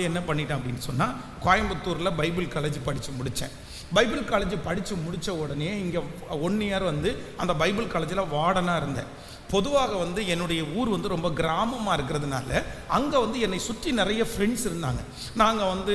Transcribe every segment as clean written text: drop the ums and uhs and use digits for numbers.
என்ன பண்ணிட்டேன் அப்படின்னு சொன்னால், கோயம்புத்தூரில் பைபிள் காலேஜ் படித்து முடித்தேன். பைபிள் காலேஜ் படித்து முடித்த உடனே இங்கே 1 இயர் அந்த பைபிள் காலேஜில் வார்டனாக இருந்தேன். பொதுவாக என்னுடைய ஊர் ரொம்ப கிராமமாக இருக்கிறதுனால அங்கே என்னை சுற்றி நிறைய ஃப்ரெண்ட்ஸ் இருந்தாங்க. நாங்கள்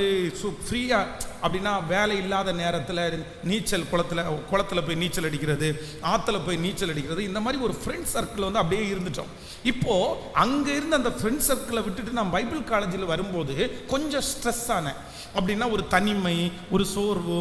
ஃப்ரீயாக அப்படின்னா வேலை இல்லாத நேரத்தில் நீச்சல் குளத்தில் போய் நீச்சல் அடிக்கிறது, ஆற்றுல போய் நீச்சல் அடிக்கிறது, இந்த மாதிரி ஒரு ஃப்ரெண்ட்ஸ் சர்க்கிள் அப்படியே இருந்துட்டோம். இப்போது அங்கே இருந்த அந்த ஃப்ரெண்ட்ஸ் சர்க்கிளை விட்டுட்டு நான் பைபிள் காலேஜில் வரும்போது கொஞ்சம் ஸ்ட்ரெஸ் ஆனேன். அப்படின்னா ஒரு தனிமை, ஒரு சோர்வு,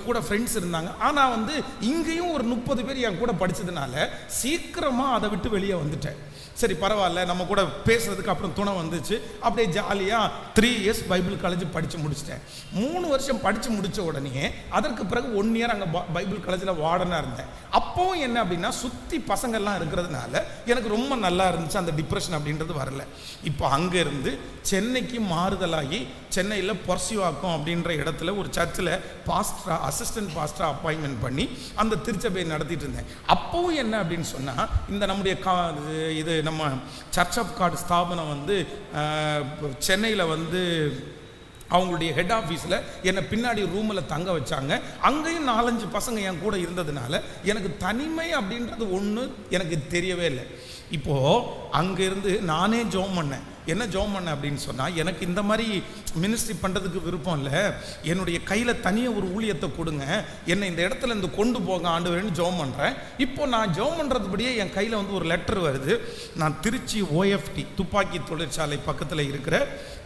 கூட ஃப்ரெண்ட்ஸ் இருந்தாங்க. ஆனால் இங்கேயும் ஒரு 30 பேர் என் கூட படித்ததுனால சீக்கிரமாக அதை விட்டு வெளியே வந்துட்டேன். சரி பரவாயில்ல, நம்ம கூட பேசுறதுக்கு அப்புறம் துணை வந்துச்சு. அப்படியே ஜாலியாக 3 இயர்ஸ் பைபிள் காலேஜ் படித்து முடிச்சிட்டேன். 3 வருஷம் படித்து முடித்த உடனே அதற்கு பிறகு 1 இயர் அங்கே பைபிள் காலேஜில் வார்டனாக இருந்தேன். அப்போவும் என்ன அப்படின்னா, சுற்றி பசங்கள்லாம் இருக்கிறதுனால எனக்கு ரொம்ப நல்லா இருந்துச்சு, அந்த டிப்ரெஷன் அப்படின்றது வரல. இப்போ அங்கேருந்து சென்னைக்கு மாறுதலாகி சென்னையில் பொர்சிவாக்கம் அப்படின்ற இடத்துல ஒரு சர்ச்சில் அசிஸ்டன்ட் பாஸ்டரா அப்பாயின்மெண்ட் பண்ணி அந்த திருச்சபையை நடத்திட்டு இருந்தேன். அப்போவும் என்ன அப்படின்னு சொன்னால், இந்த நம்முடைய இது நம்ம சர்ச் ஆஃப் காட் ஸ்தாபனம் சென்னையில் அவங்களுடைய ஹெட் ஆஃபீஸில் என்னை பின்னாடி ரூமில் தங்க வச்சாங்க. அங்கேயும் 4-5 பசங்க என் கூட இருந்ததுனால எனக்கு தனிமை அப்படின்றது ஒன்று எனக்கு தெரியவே இல்லை. இப்போது அங்கேருந்து நானே ஜெபம் பண்ணேன். என்ன ஜெபம் பண்ணேன் அப்படின்னு சொன்னால், எனக்கு இந்த மாதிரி மினிஸ்ட்ரி பண்ணுறதுக்கு விருப்பம் இல்லை, என்னுடைய கையில் தனியாக ஒரு ஊழியத்தை கொடுங்க, என்னை இந்த இடத்துல கொண்டு போங்க ஆண்டவரேன்னு ஜெபம் பண்ணுறேன். இப்போ நான் ஜெபம் பண்ணுறதுபடியே என் கையில் ஒரு லெட்டர் வருது. நான் திருச்சி OFT துப்பாக்கி தொழிற்சாலை பக்கத்தில் இருக்கிற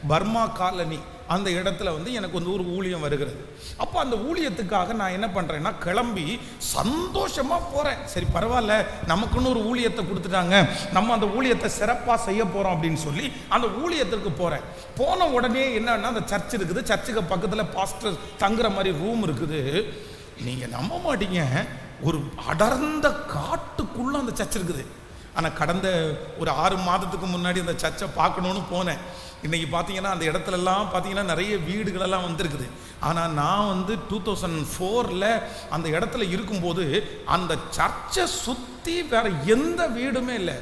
பர்மா காலனி அந்த இடத்துல எனக்கு ஒரு ஊழியம் வருகிறது. அப்போ அந்த ஊழியத்துக்காக நான் என்ன பண்ணுறேன்னா, கிளம்பி சந்தோஷமாக போகிறேன். சரி பரவாயில்ல, நமக்குன்னு ஒரு ஊழியத்தை கொடுத்துட்டாங்க, நம்ம அந்த ஊழியத்தை சிறப்பாக செய்ய போகிறோம் அப்படின்னு சொல்லி அந்த ஊழியத்திற்கு போகிறேன். போன உடனே என்னன்னா, அந்த சர்ச் இருக்குது, சர்ச்சுக்கு பக்கத்தில் பாஸ்டர் தங்குற மாதிரி ரூம் இருக்குது. நீங்கள் நம்ப மாட்டீங்க, ஒரு அடர்ந்த காட்டுக்குள்ளே அந்த சர்ச் இருக்குது. ஆனால் கடந்த ஒரு 6 மாதத்துக்கு முன்னாடி அந்த சர்ச்சை பார்க்கணுன்னு போனேன். இன்றைக்கி பார்த்தீங்கன்னா அந்த இடத்துலலாம் பார்த்தீங்கன்னா நிறைய வீடுகளெல்லாம் வந்திருக்குது. ஆனால் நான் 2004 அந்த இடத்துல இருக்கும்போது அந்த சர்ச்சை சுற்றி வேறு எந்த வீடுமே இல்லை.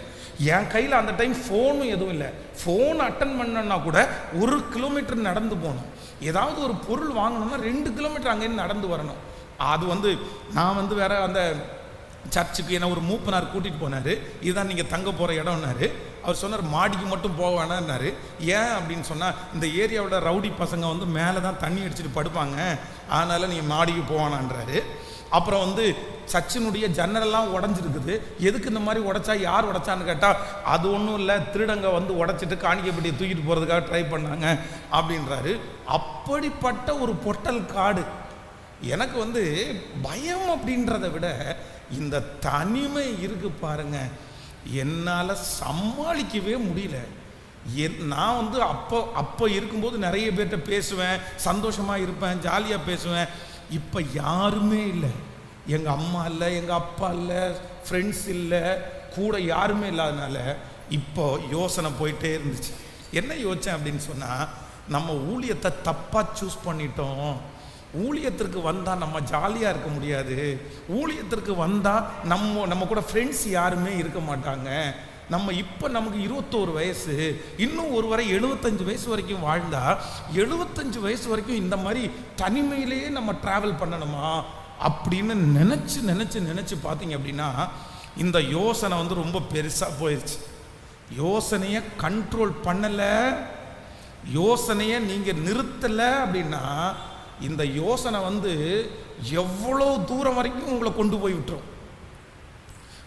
என் கையில் அந்த டைம் ஃபோனும் எதுவும் இல்லை. ஃபோன் அட்டன் பண்ணனா கூட 1 கிலோமீட்டர் நடந்து போகணும். ஏதாவது ஒரு பொருள் வாங்கணும்னா 2 கிலோமீட்டர் அங்கேருந்து நடந்து வரணும். அது நான் வேற அந்த சர்ச்சுக்கு என்ன ஒரு மூப்பனார் கூட்டிகிட்டு போனார். இதுதான் நீங்கள் தங்க போகிற இடம்னாரு. அவர் சொன்னார், மாடிக்கு மட்டும் போக வேணான்னாரு. ஏன் அப்படின்னு சொன்னால், இந்த ஏரியாவோட ரவுடி பசங்க மேலே தான் தண்ணி அடிச்சுட்டு படுப்பாங்க, அதனால் நீங்கள் மாடிக்கு போவானான்றாரு. அப்புறம் சர்ச்சினுடைய ஜன்னலெல்லாம் உடஞ்சிருக்குது. எதுக்கு இந்த மாதிரி உடைச்சா, யார் உடைச்சான்னு கேட்டால், அது ஒன்றும் இல்லை, திருடங்க உடைச்சிட்டு காணிக்கைப்பட்டியை தூக்கிட்டு போகிறதுக்காக ட்ரை பண்ணாங்க அப்படின்றாரு. அப்படிப்பட்ட ஒரு பொட்டல் காடு. எனக்கு பயம் அப்படின்றத விட இந்த தனிமை இருக்கு பாருங்க, என்னால் சமாளிக்கவே முடியல. நான் அப்போ இருக்கும்போது நிறைய பேர்கிட்ட பேசுவேன், சந்தோஷமாக இருப்பேன், ஜாலியாக பேசுவேன். இப்போ யாருமே இல்லை. எங்கள் அம்மா இல்லை, எங்கள் அப்பா இல்லை, ஃப்ரெண்ட்ஸ் இல்லை, கூட யாருமே இல்லாதனால இப்போ யோசனை போயிட்டே இருந்துச்சு. என்ன யோசித்தேன் அப்படின்னு சொன்னால், நம்ம ஊழியத்தை தப்பாக சூஸ் பண்ணிட்டோம். ஊழியத்திற்கு வந்தால் நம்ம ஜாலியாக இருக்க முடியாது. ஊழியத்திற்கு வந்தால் நம்ம கூட ஃப்ரெண்ட்ஸ் யாருமே இருக்க மாட்டாங்க. நமக்கு 21 வயசு, இன்னும் ஒரு வரை 75 வயசு வரைக்கும் வாழ்ந்தால் 75 வயசு வரைக்கும் இந்த மாதிரி தனிமையிலேயே நம்ம ட்ராவல் பண்ணணுமா அப்படின்னு நினச்சி பார்த்தீங்க அப்படின்னா, இந்த யோசனை ரொம்ப பெருசாக போயிடுச்சு. யோசனையை கண்ட்ரோல் பண்ணலை, யோசனையை நீங்கள் நிறுத்தலை அப்படின்னா இந்த யோசனை எவ்வளோ தூரம் வரைக்கும் உங்களை கொண்டு போய் விட்டுரும்.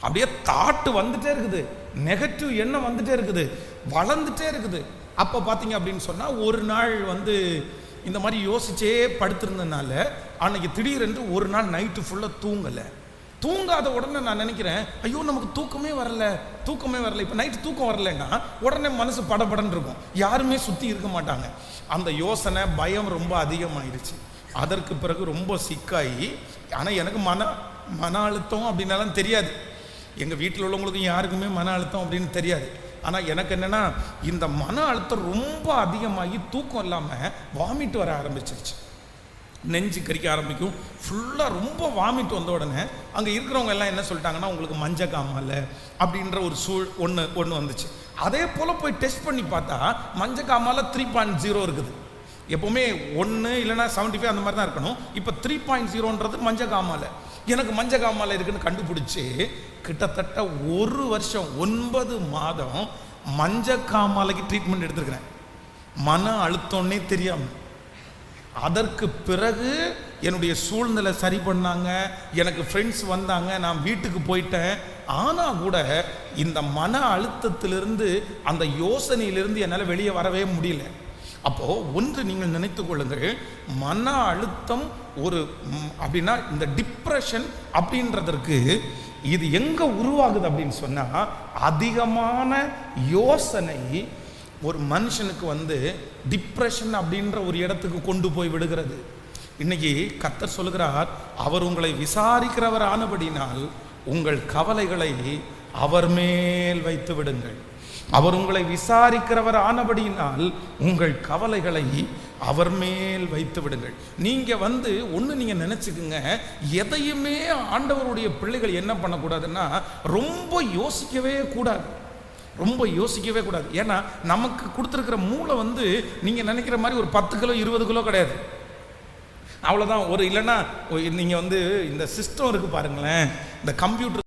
அப்படியே தாட்டு வந்துட்டே இருக்குது, நெகட்டிவ் எண்ணம் வந்துட்டே இருக்குது, வளர்ந்துட்டே இருக்குது. அப்போ பார்த்தீங்க அப்படின்னு சொன்னால், ஒரு நாள் இந்த மாதிரி யோசிச்சே படுத்திருந்ததுனால அன்னைக்கு திடீரென்று ஒரு நாள் நைட்டு ஃபுல்லாக தூங்காத உடனே நான் நினைக்கிறேன், ஐயோ நமக்கு தூக்கமே வரல. இப்போ நைட்டு தூக்கம் வரலைன்னா உடனே மனசு படபடன்னு இருக்கும், யாருமே சுற்றி இருக்க மாட்டாங்க. அந்த யோசனை பயம் ரொம்ப அதிகமாகிடுச்சு. அதற்கு பிறகு ரொம்ப சிக்காகி, ஆனால் எனக்கு மன அழுத்தம் அப்படின்னாலும் தெரியாது, எங்கள் வீட்டில் உள்ளவங்களுக்கும் யாருக்குமே மன அழுத்தம் அப்படின்னு தெரியாது. ஆனால் எனக்கு என்னென்னா, இந்த மன அழுத்தம் ரொம்ப அதிகமாகி தூக்கம் இல்லாமல் வாமிட் வர ஆரம்பிச்சிருச்சு. நெஞ்சு கறிக்க ஆரம்பிக்கும், ஃபுல்லாக ரொம்ப வாமிட் வந்த உடனே அங்கே இருக்கிறவங்க எல்லாம் என்ன சொல்லிட்டாங்கன்னா, உங்களுக்கு மஞ்சக்காமல் அப்படின்ற ஒரு ஒன்று வந்துச்சு. அதே போல் போய் டெஸ்ட் பண்ணி பார்த்தா மஞ்சக்காமல் 3.0 இருக்குது. எப்போவுமே 1 இல்லைன்னா 75 அந்த மாதிரி தான் இருக்கணும். இப்போ 3.0ன்றது மஞ்சக்காமாலை. எனக்கு மஞ்சக்காமாலை இருக்குன்னு கண்டுபிடிச்சி கிட்டத்தட்ட 1 வருஷம் 9 மாதம் மஞ்சக்காமாலைக்கு ட்ரீட்மெண்ட் எடுத்துருக்கிறேன், மன அழுத்தம்னே தெரியாமல். அதற்கு பிறகு என்னுடைய சூழ்நிலை சரி பண்ணாங்க, எனக்கு ஃப்ரெண்ட்ஸ் வந்தாங்க, நான் வீட்டுக்கு போயிட்டேன். ஆனால் கூட இந்த மன அழுத்தத்திலிருந்து, அந்த யோசனையிலிருந்து என்னால் வெளியே வரவே முடியல. அப்போது ஒன்று நீங்கள் நினைத்து கொள்ளுங்கள், மன அழுத்தம் ஒரு அப்படின்னா இந்த டிப்ரெஷன் அப்படின்றதற்கு இது எங்கே உருவாகுது அப்படின்னு சொன்னால், அதிகமான யோசனை ஒரு மனுஷனுக்கு டிப்ரெஷன் அப்படின்ற ஒரு இடத்துக்கு கொண்டு போய் விடுகிறது. இன்னைக்கு கர்த்தர் சொல்லுகிறார், அவர் உங்களை விசாரிக்கிறவர் ஆனபடினால் உங்கள் கவலைகளை அவர் மேல் வைத்து விடுங்கள். அவர் உங்களை விசாரிக்கிறவர் ஆனபடியினால் உங்கள் கவலைகளை அவர் மேல் வைத்து விடுங்கள். நீங்கள் ஒன்று நீங்கள் நினச்சிக்குங்க, எதையுமே ஆண்டவருடைய பிள்ளைகள் என்ன பண்ணக்கூடாதுன்னா ரொம்ப யோசிக்கவே கூடாது, ரொம்ப யோசிக்கவே கூடாது. ஏன்னா நமக்கு கொடுத்துருக்கிற மூளை நீங்கள் நினைக்கிற மாதிரி ஒரு 10 கிலோ 20 கிலோ கிடையாது, அவ்வளோதான். ஒரு இல்லைன்னா நீங்கள் இந்த சிஸ்டம் இருக்குது பாருங்களேன், இந்த கம்ப்யூட்டர்